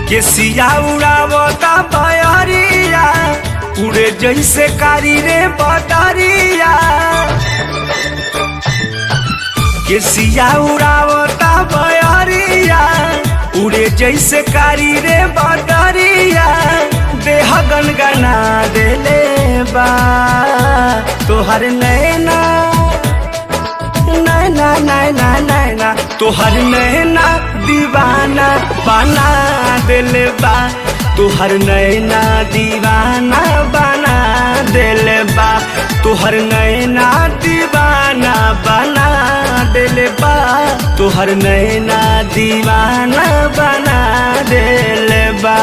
केसिया उड़ावता बयरिया उड़े जैसे कारी रे बदरिया। केसिया उड़ावता बयरिया उड़े जैसे कारी रे बदरिया। देह गनगना देले बा तोहर नैना नैना नैना नैना तोहर नैना दीवाना बना देले बा। तोहर नैना दीवाना बना देले बा। तोहर नैना दीवाना बना देले बा। तोहर नैना दीवाना बना देले बा।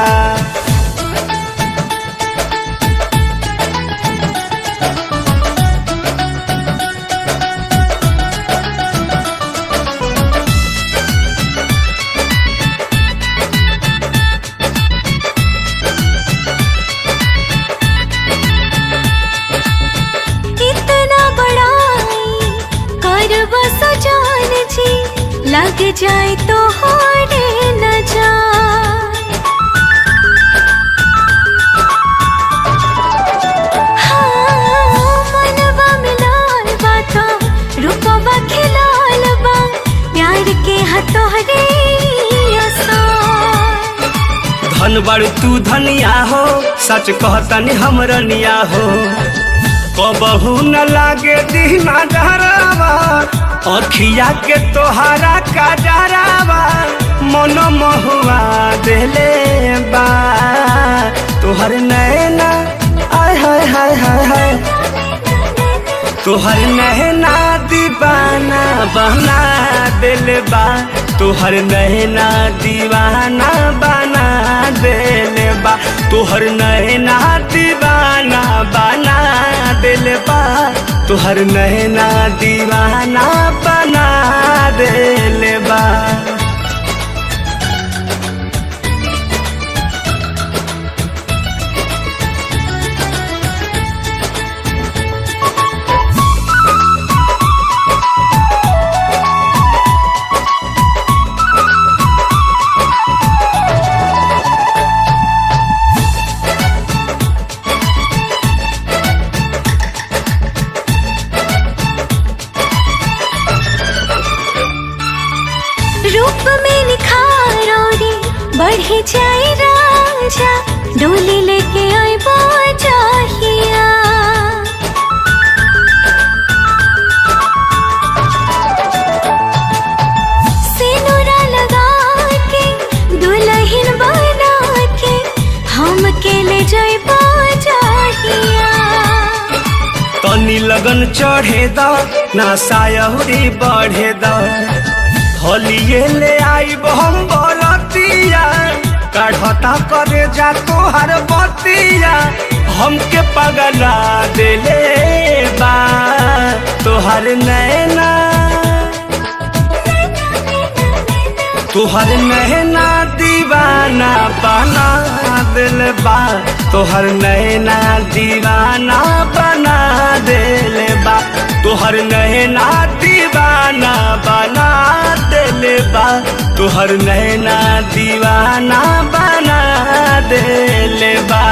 लग जाए तो होने न जाए। हाँ, मनवा मिलाल बाता रूपवा खिलाल बा प्यार के हथोरे आसान। धन बड़ तू धनिया हो सच कहतनी हमरनिया हो। कबहू न लागे दीना डरावा अखिया के तोहरा का डरावा। मन महुआ देले बा तोहर नैना आय हाय हाय हाय हाय। तोहर नैना दीवाना बना देले बा। तोहर नैना दीवाना बना देले बा। तोहर नैना दीवाना बना देले बा। तोहर नैना दीवाना बना देले बा। रूप में निखार रे बढ़े जाए राजा। डोली लेके आए बाजाहिया। सिनुरा लगा के दुल्हन बना के हम के ले जाए बाजाहिया। तनी लगन चढ़े दा ना सायहुरी बढ़े दा। होलिये ले आई हम बरतिया काढ़ता करे जा तोहर बतिया। हमके पगला देले बा तोहर नैना। तोहर नैना दीवाना बना देले बा। तोहर नैना दीवाना बना देले बा। तोहर नैना दीवाना बना देले बा। तोहर नैना दीवाना बना देले बा।